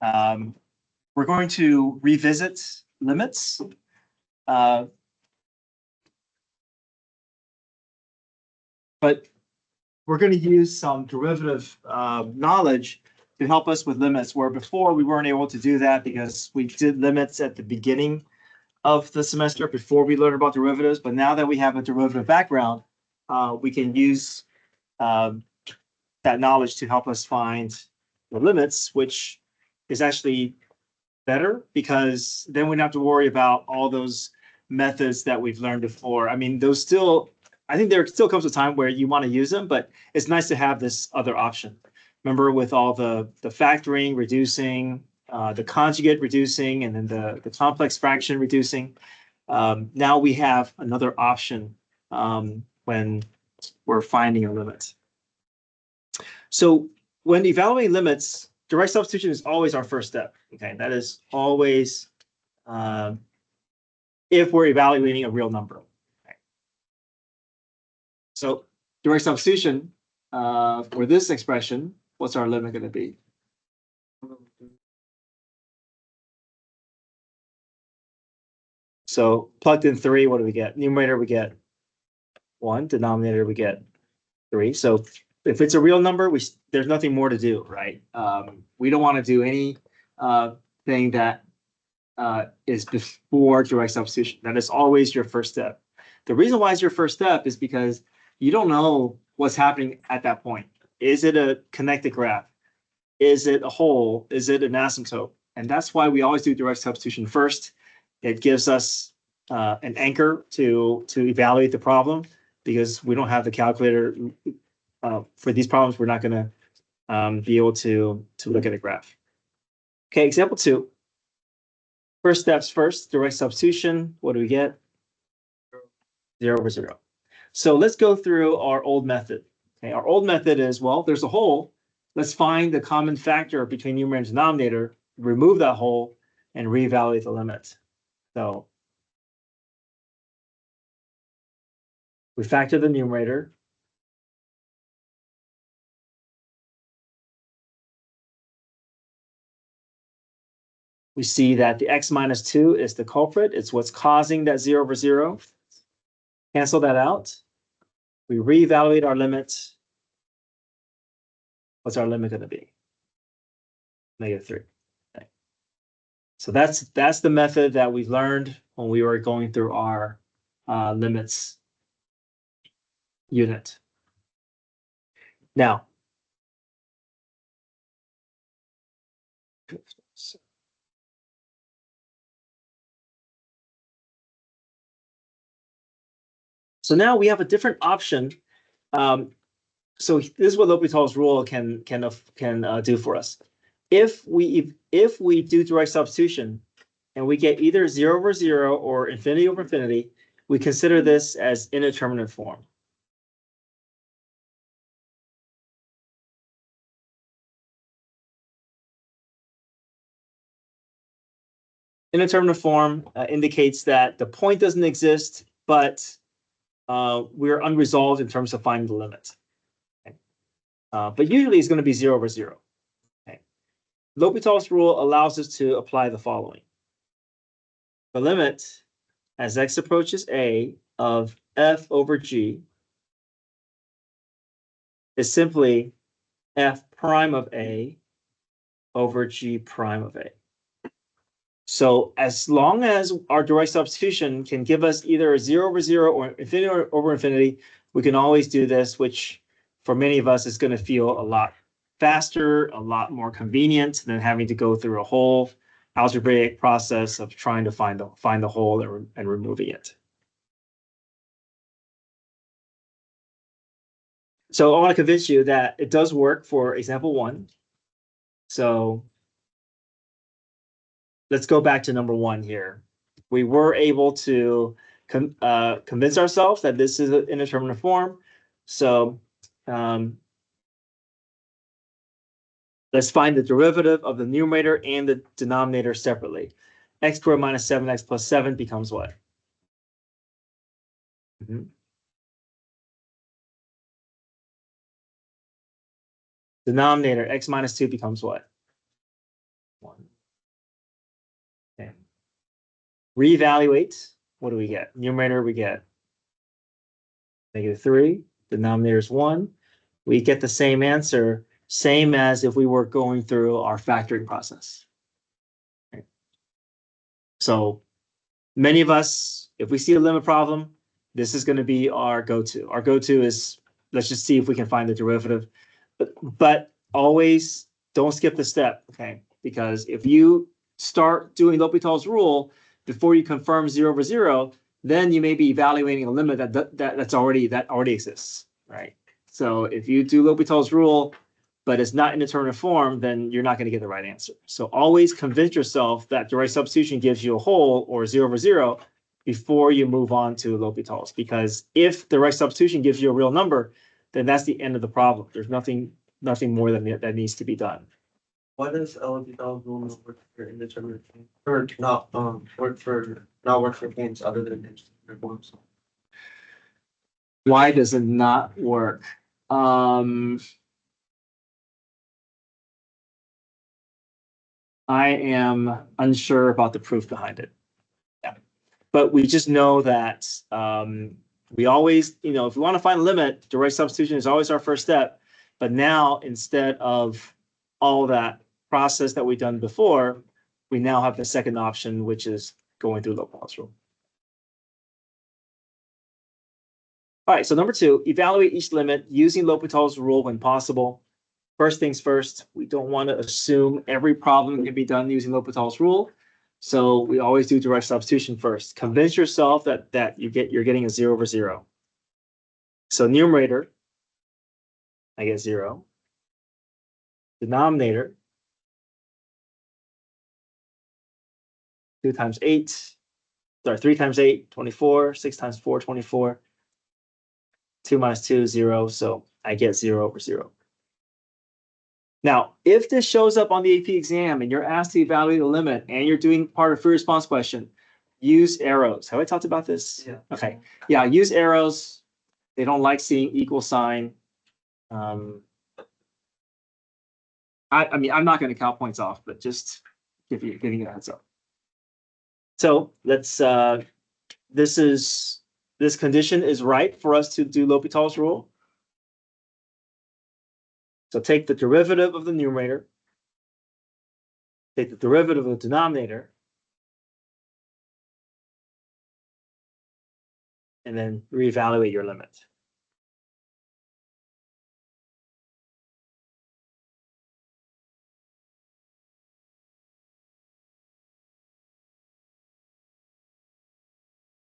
We're going to revisit limits. But we're going to use some derivative knowledge to help us with limits, where before we weren't able to do that because we did limits at the beginning of the semester before we learned about derivatives. But now that we have a derivative background, we can use that knowledge to help us find the limits, which is actually better because then we don't have to worry about all those methods that we've learned before. I mean, those still, I think there still comes a time where you want to use them, but it's nice to have this other option. Remember, with all the factoring, reducing, the conjugate reducing, and then the complex fraction reducing. Now we have another option when we're finding a limit. So when evaluating limits, direct substitution is always our first step. Okay, that is always if we're evaluating a real number. Okay. So direct substitution for this expression, what's our limit going to be? So plugged in 3, what do we get? Numerator, we get 1. Denominator, we get 3. So if it's a real number, there's nothing more to do, right? We don't want to do any thing that is before direct substitution. That is always your first step. The reason why it's your first step is because you don't know what's happening at that point. Is it a connected graph? Is it a hole? Is it an asymptote? And that's why we always do direct substitution first. It gives us an anchor to evaluate the problem, because we don't have the calculator for these problems. We're not going to be able to look at a graph. Okay, example 2. First steps first, direct substitution. What do we get? 0 over 0. So let's go through our old method. Okay, our old method is, well, there's a hole. Let's find the common factor between numerator and denominator, remove that hole, and reevaluate the limit. So we factor the numerator. We see that the x minus 2 is the culprit. It's what's causing that 0 over 0. Cancel that out. We reevaluate our limit. What's our limit going to be? -3. Okay. So that's the method that we learned when we were going through our limits unit. Now, so now we have a different option. So this is what L'Hopital's rule can do for us. If we do direct substitution and we get either 0 over 0 or infinity over infinity, we consider this as indeterminate form. Indeterminate form indicates that the point doesn't exist, but we're unresolved in terms of finding the limit. Okay. But usually it's going to be 0 over 0. Okay. L'Hopital's rule allows us to apply the following. The limit as x approaches a of f over g is simply f prime of a over g prime of a. So as long as our direct substitution can give us either a 0 over 0 or infinity over infinity, we can always do this, which for many of us is going to feel a lot faster, a lot more convenient than having to go through a whole algebraic process of trying to find the hole and removing it. So I want to convince you that it does work for example 1. So let's go back to number 1 here. We were able to convince ourselves that this is an indeterminate form. So let's find the derivative of the numerator and the denominator separately. X squared minus 7x plus 7 becomes what? Denominator, x minus 2 becomes what? 1. reevaluate. What do we get? Numerator, we get -3. Denominator is 1. We get the same answer, same as if we were going through our factoring process. Right? So many of us, if we see a limit problem, this is going to be our go-to. Our go-to is, let's just see if we can find the derivative. But always don't skip the step, okay? Because if you start doing L'Hopital's rule before you confirm 0/0, then you may be evaluating a limit that already exists, right? So if you do L'Hopital's rule, but it's not in indeterminate form, then you're not going to get the right answer. So always convince yourself that direct substitution gives you a whole or 0/0 before you move on to L'Hopital's. Because if the direct substitution gives you a real number, then that's the end of the problem. There's nothing more that needs to be done. Why does L'Hopital's rule not work for indeterminate games? Or not work for games other than indeterminate forms? Why does it not work? I am unsure about the proof behind it. Yeah. But we just know that we always, if we want to find a limit, direct substitution is always our first step. But now, instead of all that process that we've done before, we now have the second option, which is going through L'Hopital's rule. All right, so number 2, evaluate each limit using L'Hopital's rule when possible. First things first, we don't want to assume every problem can be done using L'Hopital's rule. So we always do direct substitution first. Convince yourself that you're getting a 0/0. So numerator, I get 0. Denominator, 2 times 8, sorry, 3 times 8, 24, 6 times 4, 24. 2 minus 2, 0. So I get 0/0. Now, if this shows up on the AP exam and you're asked to evaluate a limit and you're doing part of free response question, use arrows. Have I talked about this? Yeah. Okay. Yeah, use arrows. They don't like seeing equal sign. I mean, I'm not going to count points off, but just giving you a heads up. So let's, this condition is right for us to do L'Hopital's rule. So take the derivative of the numerator, take the derivative of the denominator, and then reevaluate your limit.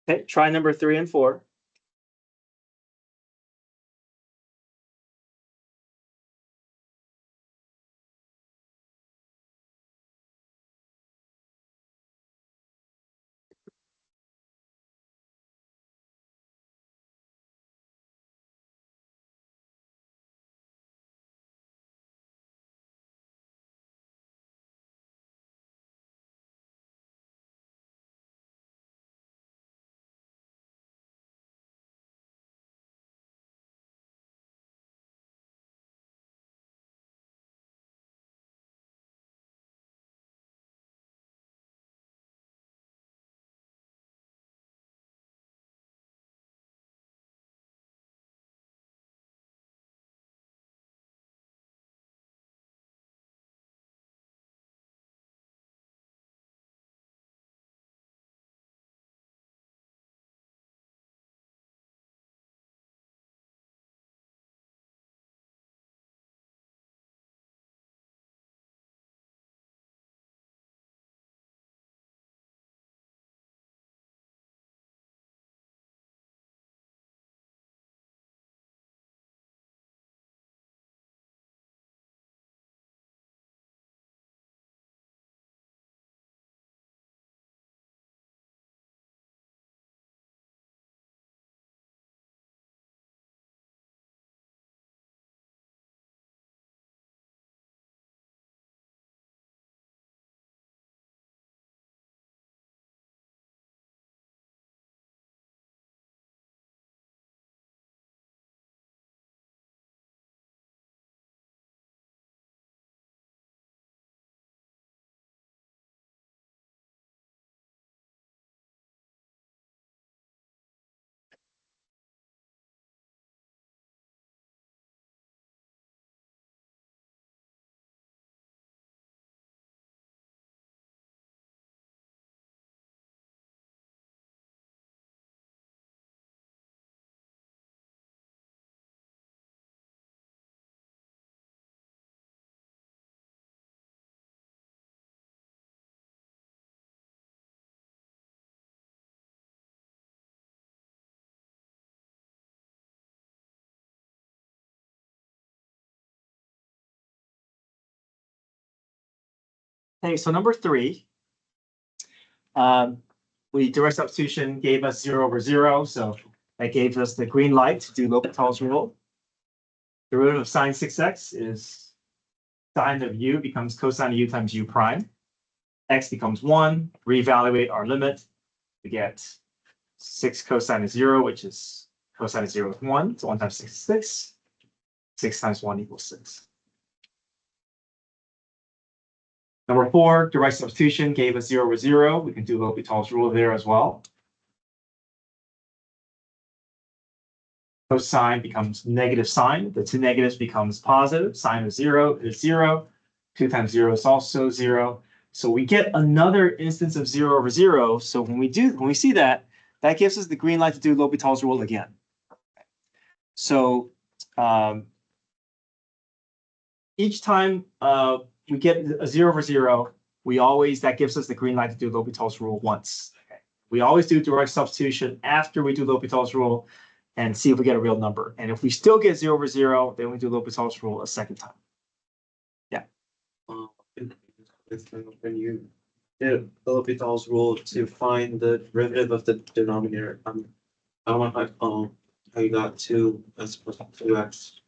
Okay, try number 3 and 4. Okay, so number 3. We direct substitution gave us 0/0, so that gave us the green light to do L'Hopital's rule. Derivative of sine 6x is sine of u becomes cosine of u times u prime. X becomes 1. Reevaluate our limit. We get 6 cosine of 0, which is cosine of 0 is 1. So 1 times 6 is 6. 6 times 1 equals 6. Number 4, direct substitution gave us 0/0. We can do L'Hopital's rule there as well. Cosine becomes negative sine. The two negatives becomes positive. Sine of 0 is 0. 2 times 0 is also 0. So we get another instance of 0/0. So when we see that, that gives us the green light to do L'Hopital's rule again. So each time we get a 0/0, that gives us the green light to do L'Hopital's rule once. Okay. We always do direct substitution after we do L'Hopital's rule and see if we get a real number. And if we still get 0/0, then we do L'Hopital's rule a second time. Yeah. When you did L'Hopital's rule to find the derivative of the denominator, I don't know how you got 2 as opposed to 2x.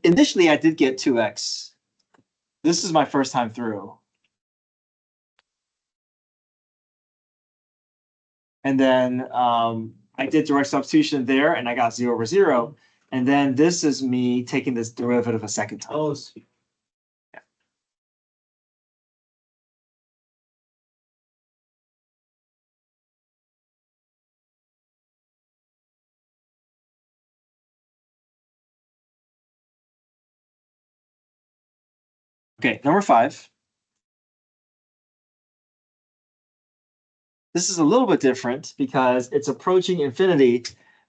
Initially, I did get 2x. This is my first time through. And then I did direct substitution there, and I got 0/0. And then this is me taking this derivative a second time. Oh, yeah. Okay, number 5. This is a little bit different because it's approaching infinity.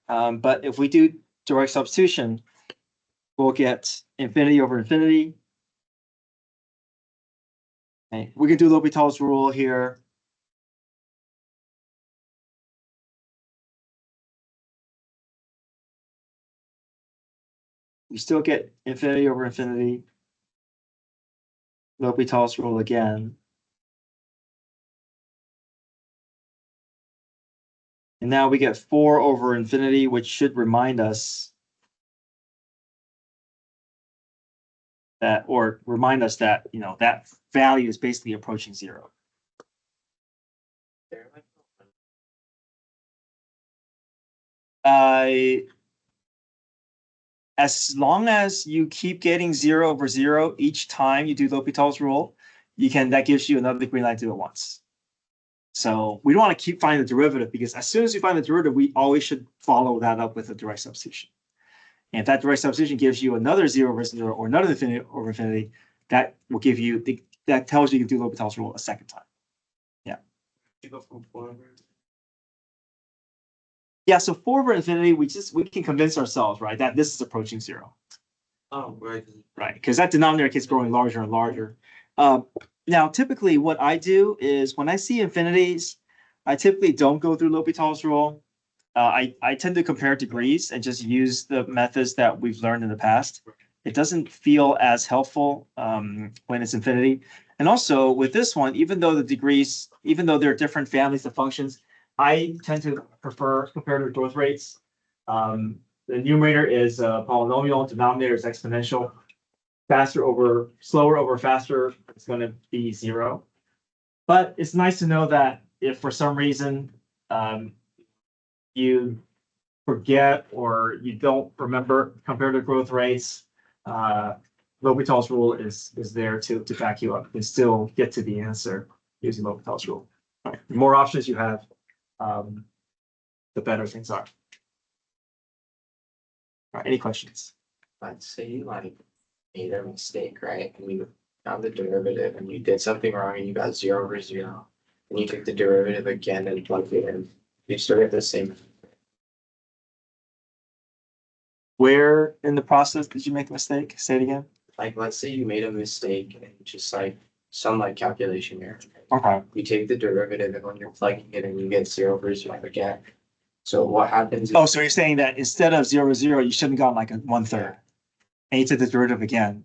But if we do direct substitution, we'll get infinity over infinity. Okay. We can do L'Hopital's rule here. We still get infinity over infinity. L'Hopital's rule again. And now we get 4 over infinity, which should remind us that, you know, that value is basically approaching 0. As long as you keep getting 0/0 each time you do L'Hopital's rule, that gives you another green light to do it once. So we don't want to keep finding the derivative, because as soon as we find the derivative, we always should follow that up with a direct substitution. And if that direct substitution gives you another 0/0 or another infinity over infinity, that will give you that tells you can do L'Hopital's rule a second time. Yeah. You go from 4 over. Yeah, so 4 over infinity, we can convince ourselves, right, that this is approaching 0. Oh, right. Right, because that denominator keeps growing larger and larger. Now, typically what I do is when I see infinities, I typically don't go through L'Hopital's rule. I tend to compare degrees and just use the methods that we've learned in the past. It doesn't feel as helpful when it's infinity. And also with this one, even though there are different families of functions, I tend to prefer comparative growth rates. The numerator is a polynomial, denominator is exponential. Slower over faster, it's going to be 0. But it's nice to know that if for some reason you forget or you don't remember comparative growth rates, L'Hopital's rule is there to back you up and still get to the answer using L'Hopital's rule. Right. The more options you have, the better things are. All right, any questions? Let's say you made a mistake, right? And you found the derivative and you did something wrong and you got 0/0. And you took the derivative again and plugged it in. You still get the same. Where in the process did you make the mistake? Say it again. Let's say you made a mistake and just some calculation error. Okay. You take the derivative and when you're plugging it in, you get 0/0 again. So what happens is, Oh, so you're saying that instead of 0/0, you shouldn't have gone like a 1/3, and you took the derivative again.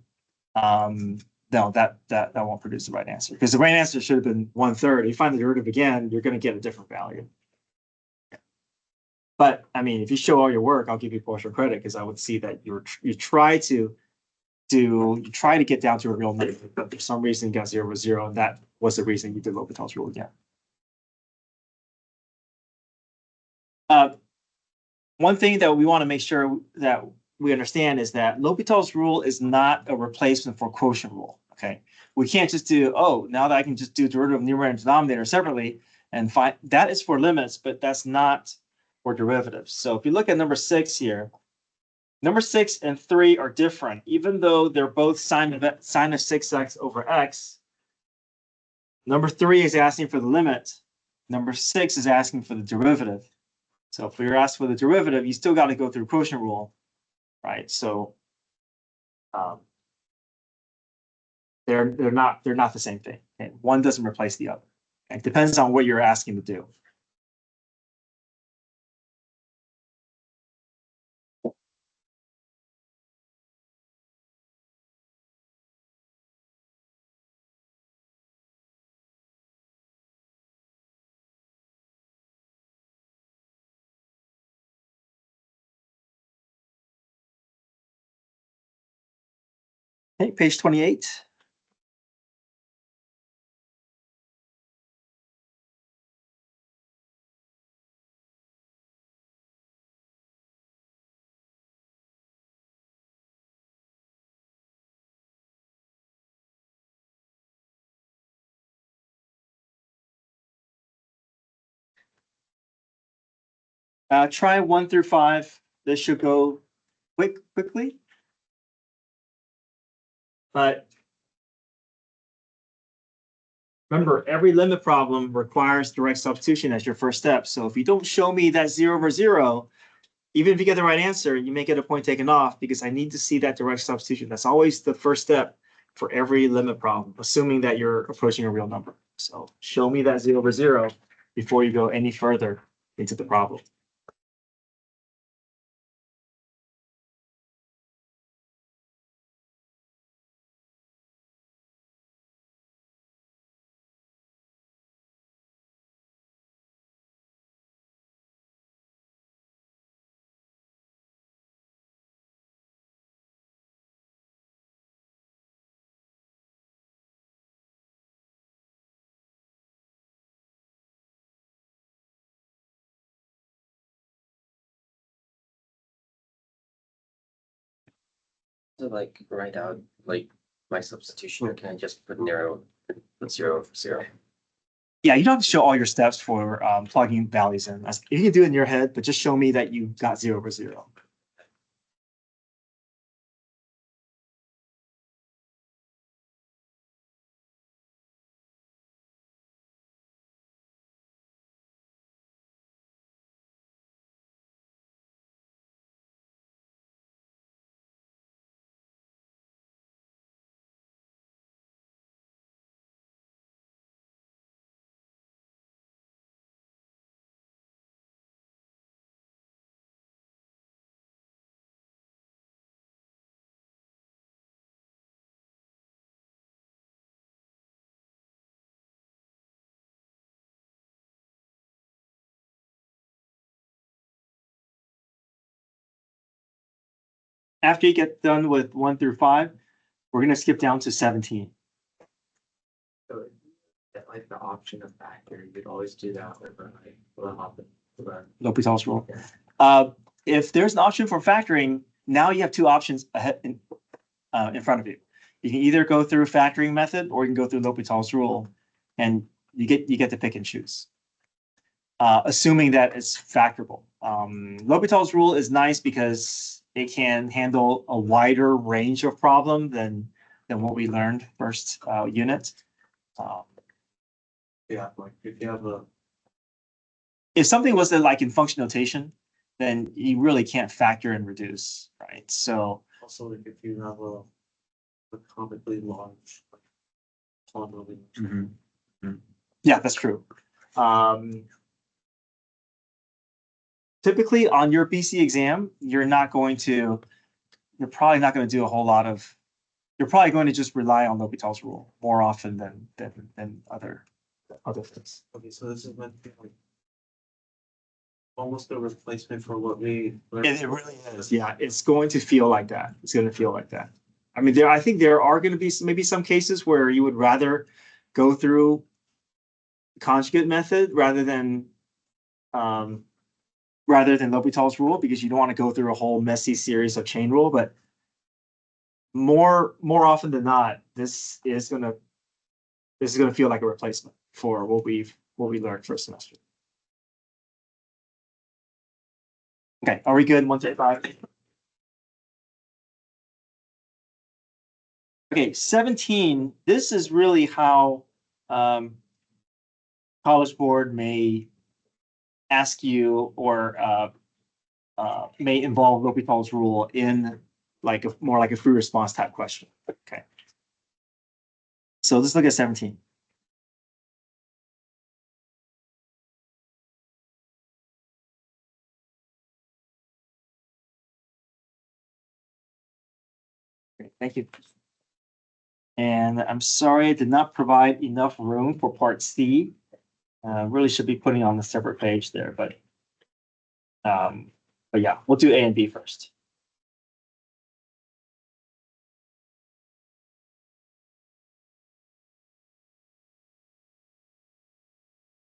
no, that won't produce the right answer, because the right answer should have been 1/3. If you find the derivative again, you're going to get a different value. But I mean, if you show all your work, I'll give you partial credit, because I would see that you try to get down to a real number, but for some reason you got 0 over 0, and that was the reason you did L'Hopital's rule again. One thing that we want to make sure that we understand is that L'Hopital's rule is not a replacement for quotient rule. Okay, we can't just do, oh, now that I can just do derivative of numerator and denominator separately and find, that is for limits, but that's not for derivatives. So if you look at number 6 here, number 6 and 3 are different, even though they're both sine of 6x over x. Number 3 is asking for the limit. Number 6 is asking for the derivative. So if we were asked for the derivative, you still got to go through quotient rule, right? So they're not the same thing. Okay? One doesn't replace the other. Okay? It depends on what you're asking to do. Okay, page 28. Try 1 through 5. This should go quickly. But remember, every limit problem requires direct substitution as your first step. So if you don't show me that 0 over 0, even if you get the right answer, you may get a point taken off, because I need to see that direct substitution. That's always the first step for every limit problem, assuming that you're approaching a real number. So show me that 0 over 0 before you go any further into the problem. To like write out like my substitution, or can I just put 0 over 0? Yeah, you don't have to show all your steps for plugging values in. You can do it in your head, but just show me that you got 0 over 0. After you get done with 1 through 5, we're going to skip down to 17. So that, like, the option of factor, you'd always do that with L'Hopital's rule. Okay. If there's an option for factoring, now you have two options ahead in front of you. You can either go through factoring method, or you can go through L'Hopital's rule, and you get to pick and choose. Assuming that it's factorable. L'Hopital's rule is nice because it can handle a wider range of problem than what we learned first unit. Yeah, like if you have If something was like in function notation, then you really can't factor and reduce, right? So also like if you have a comically large polynomial. yeah, that's true. Typically on your BC exam, you're probably not going to do a whole lot of you're probably going to just rely on L'Hopital's rule more often than other things. Okay, so this is meant to be like almost a replacement for what we learned. It really is. Yeah, it's going to feel like that. It's going to feel like that. I mean, I think there are going to be maybe some cases where you would rather go through conjugate method rather than L'Hopital's rule, because you don't want to go through a whole messy series of chain rule. But more often than not, this is gonna feel like a replacement for what we learned first semester. Okay, are we good? 135. Okay, 17. This is really how College Board may ask you or may involve L'Hopital's rule in like more like a free response type question. Okay. So let's look at 17. Great, thank you. And I'm sorry I did not provide enough room for part C. Really should be putting on a separate page there, but yeah, we'll do A and B first.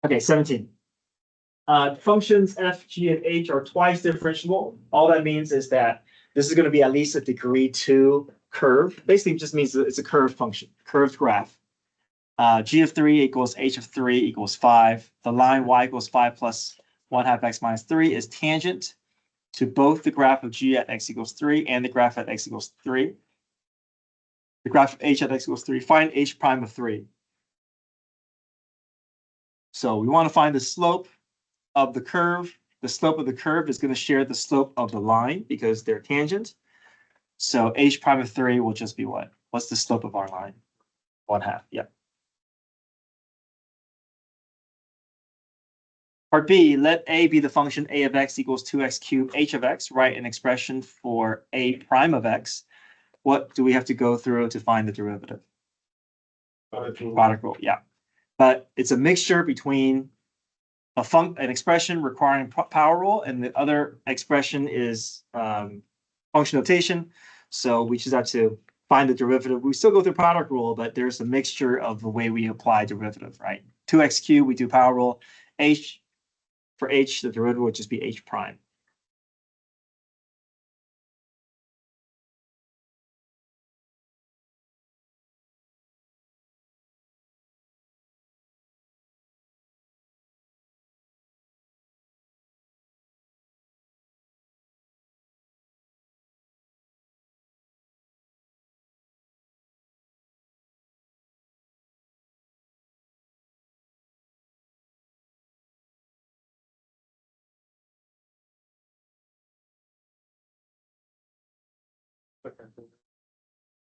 Okay, 17. Functions f, g, and h are twice differentiable. All that means is that this is going to be at least a degree 2 curve. Basically, it just means that it's a curved function, curved graph. G of 3 equals h of 3 equals 5. The line y equals 5 plus 1/2 x minus 3 is tangent to both the graph of g at x equals 3 and the graph at x equals 3. The graph of h at x equals 3. Find h prime of 3. So we want to find the slope of the curve. The slope of the curve is going to share the slope of the line because they're tangent. So h prime of 3 will just be what? What's the slope of our line? 1/2. Yep. Part B, let a be the function a of x equals 2x cubed h of x. Write an expression for a prime of x. What do we have to go through to find the derivative? Product rule, yeah. But it's a mixture between an expression requiring power rule, and the other expression is function notation. So we just have to find the derivative. We still go through product rule, but there's a mixture of the way we apply derivative, right? 2x cubed, we do power rule. For h, the derivative would just be h prime.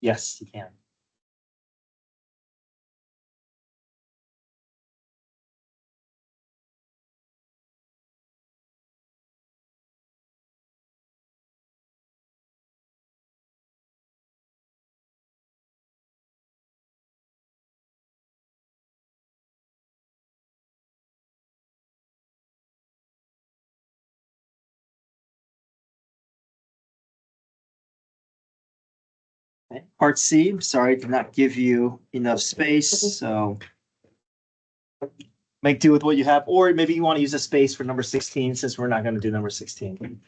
Yes, you can. Okay. Part C, sorry, did not give you enough space, so make do with what you have, or maybe you want to use a space for number 16 since we're not going to do number 16.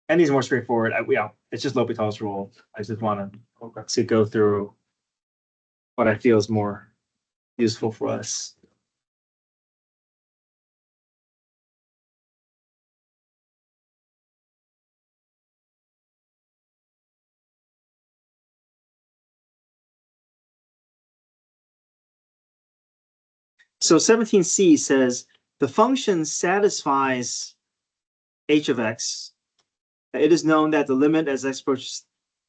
And these are more straightforward. Yeah, it's just L'Hopital's rule. I just want to go through what I feel is more useful for us. So 17c says the function satisfies h of x. It is known that the limit as x approaches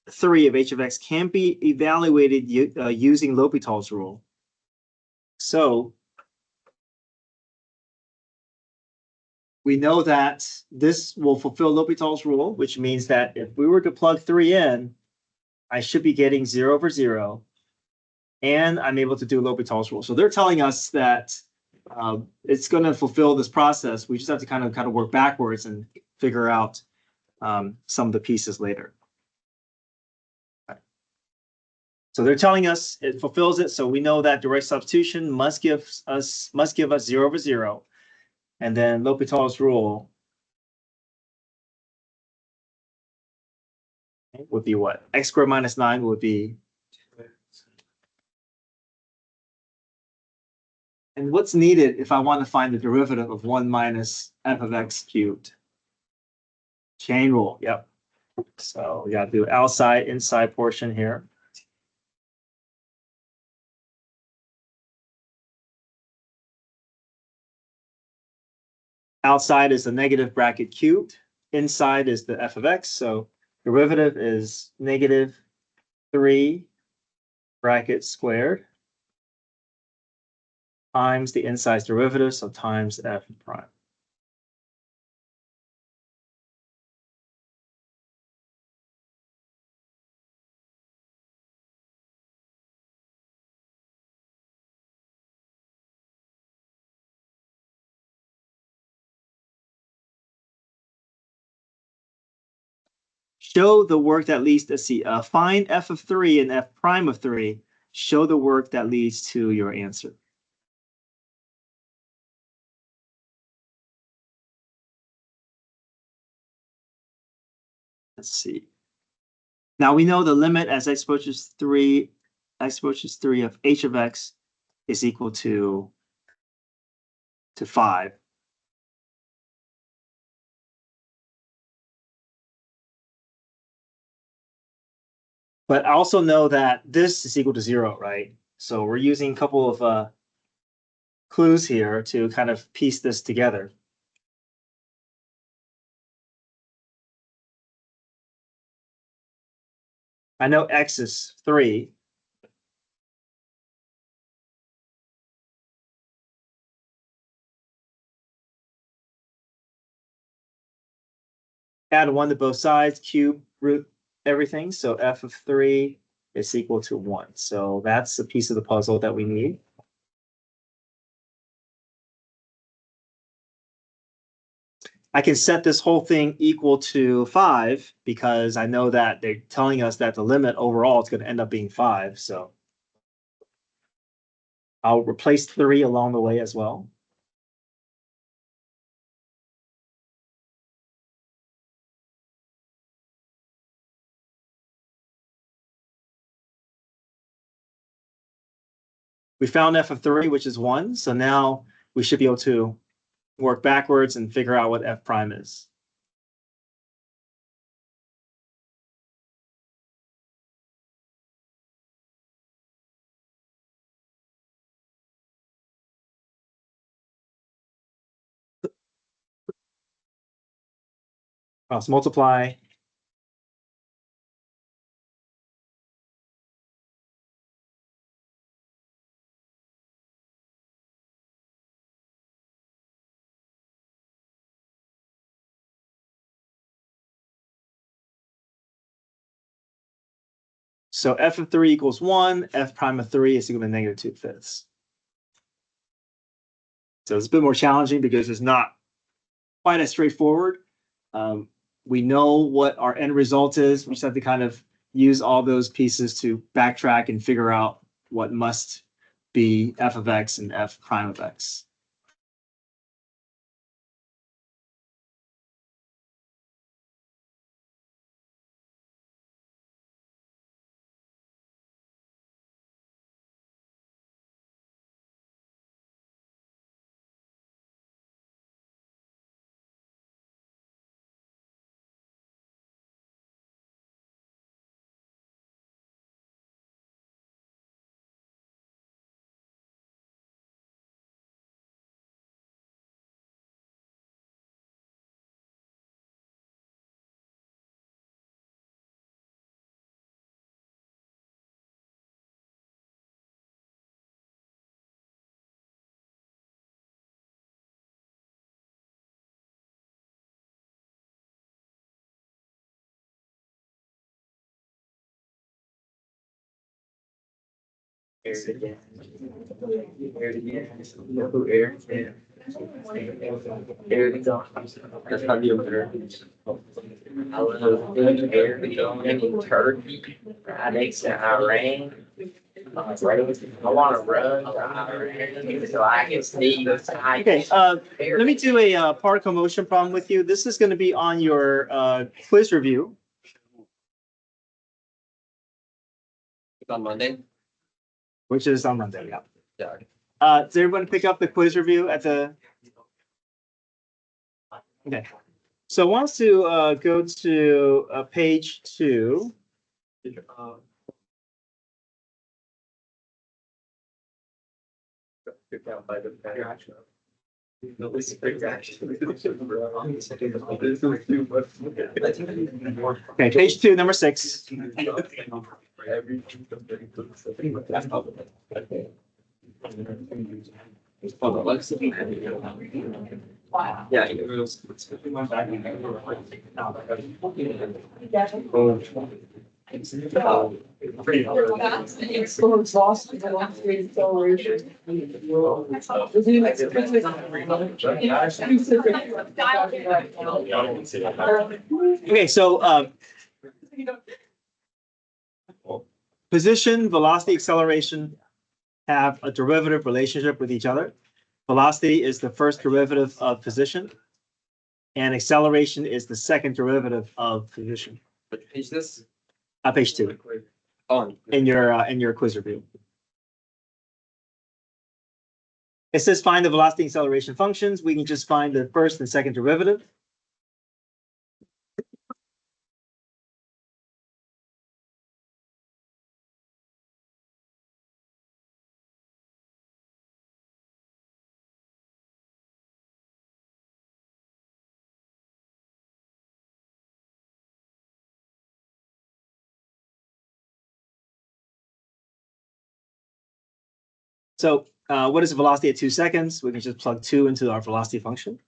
3 of h of x can be evaluated using L'Hopital's rule. So we know that this will fulfill L'Hopital's rule, which means that if we were to plug 3 in, I should be getting 0 over 0, and I'm able to do L'Hopital's rule. So they're telling us that it's going to fulfill this process. We just have to kind of work backwards and figure out some of the pieces later. So they're telling us it fulfills it. So we know that direct substitution must give us 0 over 0. And then L'Hopital's rule would be what? X squared minus 9 would be. And what's needed if I want to find the derivative of 1 minus f of x cubed? Chain rule, yep. So we got to do outside, inside portion here. Outside is the negative bracket cubed. Inside is the f of x. So derivative is negative 3 bracket squared times the inside derivative, so times f prime. Show the work that leads to see. Find f of 3 and f prime of 3. Show the work that leads to your answer. Let's see. Now we know the limit as x approaches 3 of h of x is equal to 5. But I also know that this is equal to 0, right? So we're using a couple of clues here to kind of piece this together. I know x is 3. Add 1 to both sides, cube root everything. So f of 3 is equal to 1. So that's the piece of the puzzle that we need. I can set this whole thing equal to 5 because I know that they're telling us that the limit overall is going to end up being 5. So I'll replace 3 along the way as well. We found f of 3, which is 1. So now we should be able to work backwards and figure out what f prime is. Cross multiply. So f of 3 equals 1. F prime of 3 is equal to negative 2/5. So it's a bit more challenging because it's not quite as straightforward. We know what our end result is. We just have to kind of use all those pieces to backtrack and figure out what must be f of x and f prime of x. Air it again. Air it again. No, air it again. Air it again. That's how you observe. I love air it again. Turkey, Fridays, Iran. I want to run to Iran so I can see the side. Okay, let me do a particle motion problem with you. This is going to be on your quiz review. On Monday? Which is on Monday, yeah. Yeah. Does everyone pick up the quiz review at the? Okay, so I want to go to page 2. Okay, page 2, number 6. Yeah. Okay, so position, velocity, acceleration have a derivative relationship with each other. Velocity is the first derivative of position, and acceleration is the second derivative of position. Which page this? Page 2 On. in your quiz review. It says find the velocity and acceleration functions. We can just find the first and second derivative. So what is the velocity at 2 seconds? We can just plug 2 into our velocity function.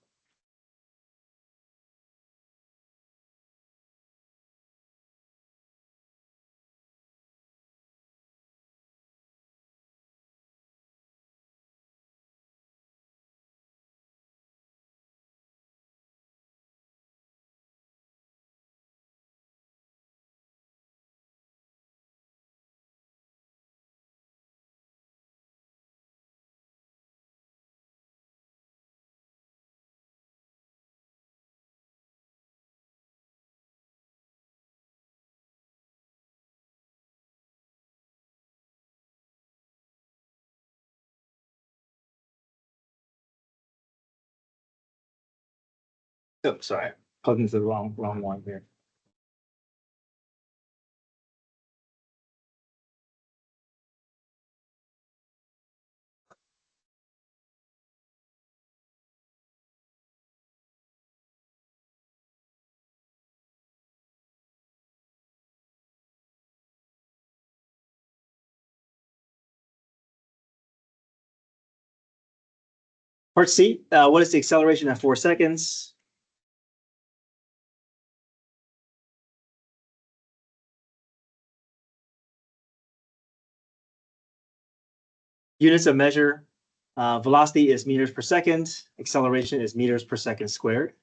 Oh, sorry, plugged into the wrong one here. Part C, what is the acceleration at 4 seconds? Units of measure, velocity is meters per second, acceleration is meters per second squared.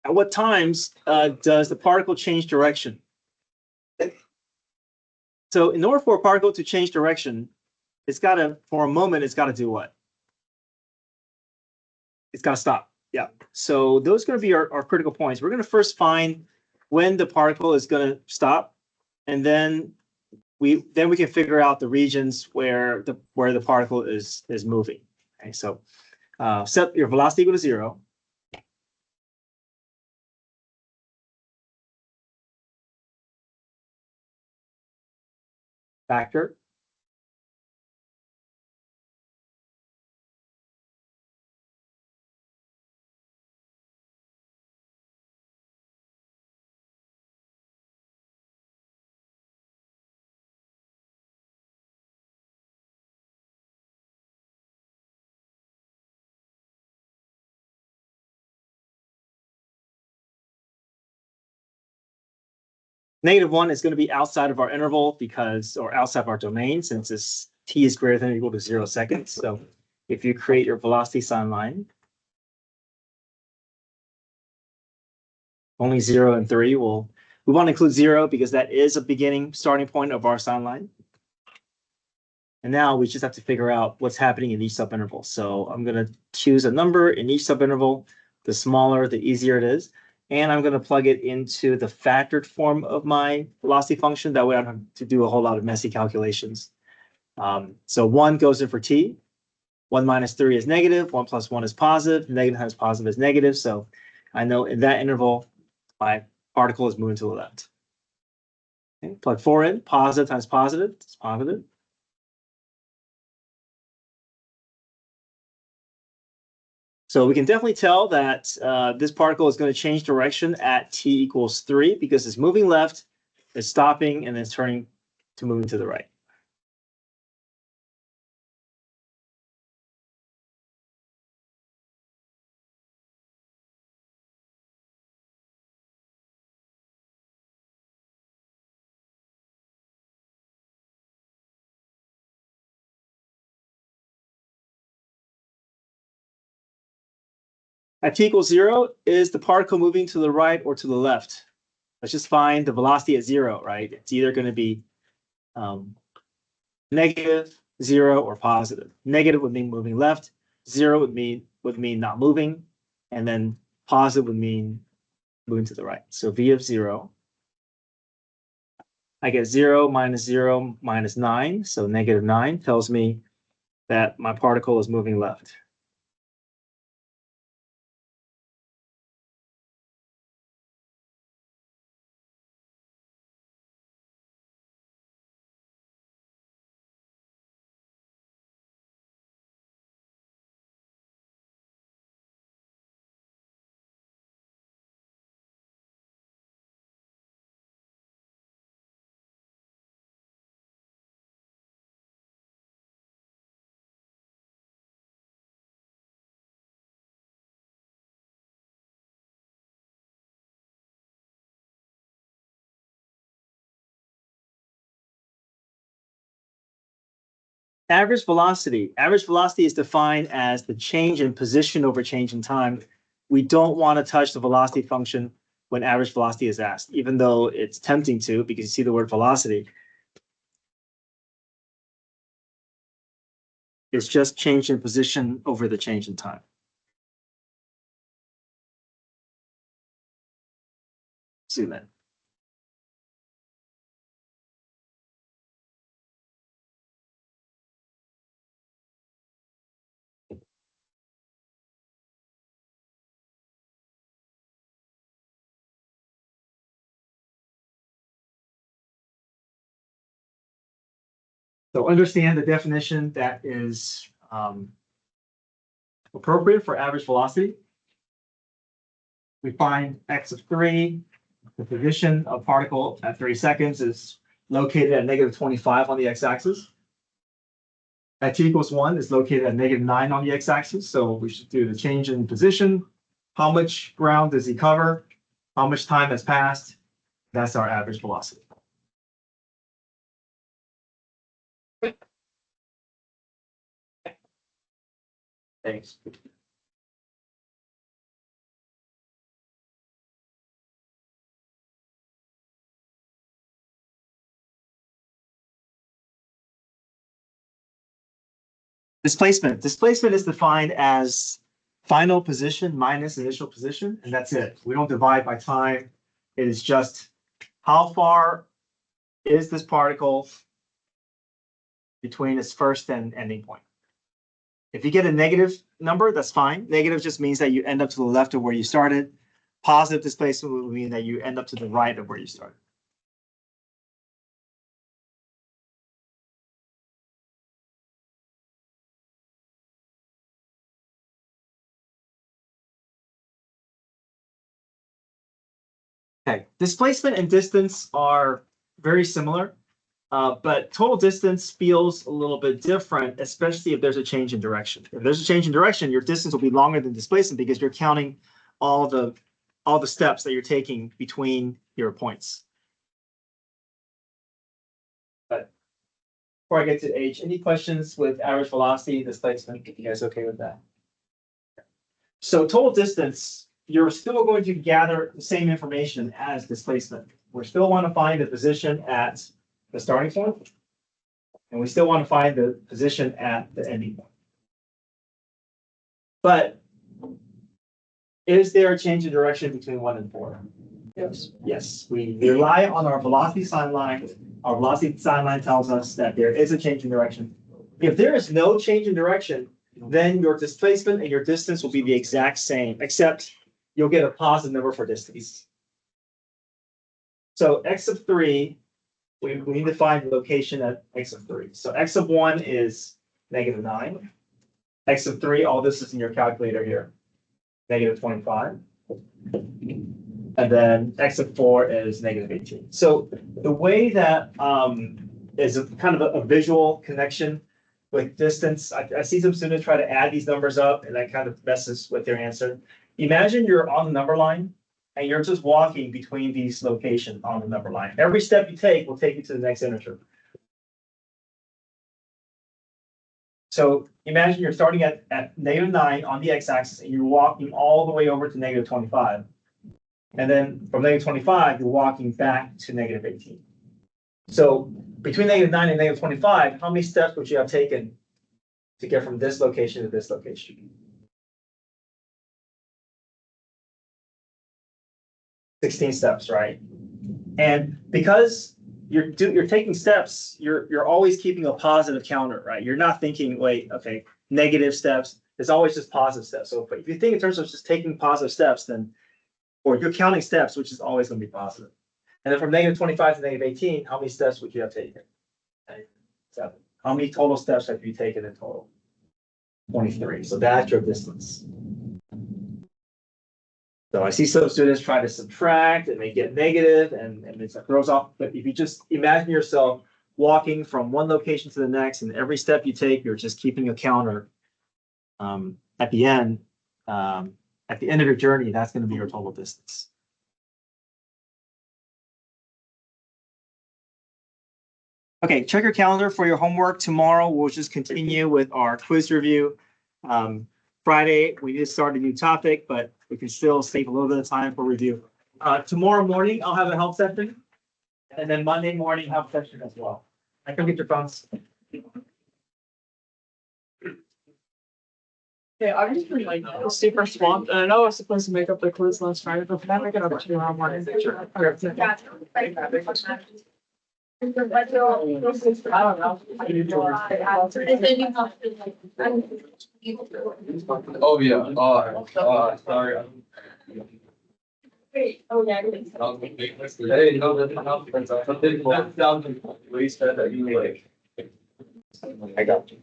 At what times does the particle change direction? So in order for a particle to change direction, it's got to, for a moment, it's got to do what? It's got to stop. Yeah. So those are going to be our critical points. We're going to first find when the particle is going to stop, and then we can figure out the regions where the particle is moving. Okay. So set your velocity equal to 0. Factor. -1 is going to be outside of our interval because, or outside of our domain, since this t is greater than or equal to 0 seconds. So if you create your velocity sign line, only 0 and 3 will, we want to include 0 because that is a beginning starting point of our sign line. And now we just have to figure out what's happening in each subinterval. So I'm going to choose a number in each subinterval. The smaller, the easier it is. And I'm going to plug it into the factored form of my velocity function. That way I don't have to do a whole lot of messy calculations. So 1 goes in for t. 1 minus 3 is negative. 1 plus 1 is positive. Negative times positive is negative. So I know in that interval, my particle is moving to the left. Okay, plug 4 in. Positive times positive is positive. So we can definitely tell that this particle is going to change direction at t equals 3 because it's moving left, it's stopping, and then it's turning to moving to the right. At t equals 0, is the particle moving to the right or to the left? Let's just find the velocity at 0, right? It's either going to be negative, 0, or positive. Negative would mean moving left. 0 would mean not moving. And then positive would mean moving to the right. So v of 0. I get 0 minus 9. So -9 tells me that my particle is moving left. Average velocity. Average velocity is defined as the change in position over change in time. We don't want to touch the velocity function when average velocity is asked, even though it's tempting to because you see the word velocity. It's just change in position over the change in time. Zoom in. So understand the definition that is appropriate for average velocity. We find x of 3. The position of particle at 3 seconds is located at -25 on the x-axis. At t equals 1 is located at -9 on the x-axis. So we should do the change in position. How much ground does he cover? How much time has passed? That's our average velocity. Thanks. Displacement. Displacement is defined as final position minus initial position, and that's it. We don't divide by time. It is just how far is this particle between its first and ending point. If you get a negative number, that's fine. Negative just means that you end up to the left of where you started. Positive displacement would mean that you end up to the right of where you started. Okay, displacement and distance are very similar, but total distance feels a little bit different, especially if there's a change in direction. If there's a change in direction, your distance will be longer than displacement because you're counting all the steps that you're taking between your points. before I get to H, any questions with average velocity displacement? You guys okay with that? So total distance, you're still going to gather the same information as displacement. We still want to find the position at the starting point. And we still want to find the position at the ending point. But is there a change in direction between 1 and 4? Yes. Yes, we rely on our velocity sign line. Our velocity sign line tells us that there is a change in direction. If there is no change in direction, then your displacement and your distance will be the exact same, except you'll get a positive number for distance. So x of 3, we need to find the location at x of 3. So x of 1 is -9. X of 3, all this is in your calculator here, -25. And then x of 4 is -18. So the way that is a kind of a visual connection with distance. I see some students try to add these numbers up and that kind of messes with their answer. Imagine you're on the number line and you're just walking between these locations on the number line. Every step you take will take you to the next integer. So imagine you're starting at -9 on the x-axis and you're walking all the way over to -25. And then from -25, you're walking back to -18. So between -9 and -25, how many steps would you have taken to get from this location to this location? 16 steps, right? And because you're taking steps, you're always keeping a positive counter, right? You're not thinking, wait, okay, negative steps. It's always just positive steps. So if you think in terms of just taking positive steps, then, or you're counting steps, which is always going to be positive. And then from -25 to -18, how many steps would you have taken? 7. How many total steps have you taken in total? 23. So that's your distance. So I see some students try to subtract and they get negative and it throws off. But if you just imagine yourself walking from one location to the next, and every step you take, you're just keeping a counter. At the end of your journey, that's going to be your total distance. Okay, check your calendar for your homework. Tomorrow, we'll just continue with our quiz review. Friday, we need to start a new topic, but we can still save a little bit of time for review. Tomorrow morning, I'll have a help session. And then Monday morning, help session as well. I can get your phones. Yeah, I've just been like super swamped, and I know I was supposed to make up the quiz last Friday, but can I make it up tomorrow morning? Sure. Okay. I don't know. Oh, yeah, sorry. Oh, yeah. Hey, no, that's not. That sounds way said that you like. I got you.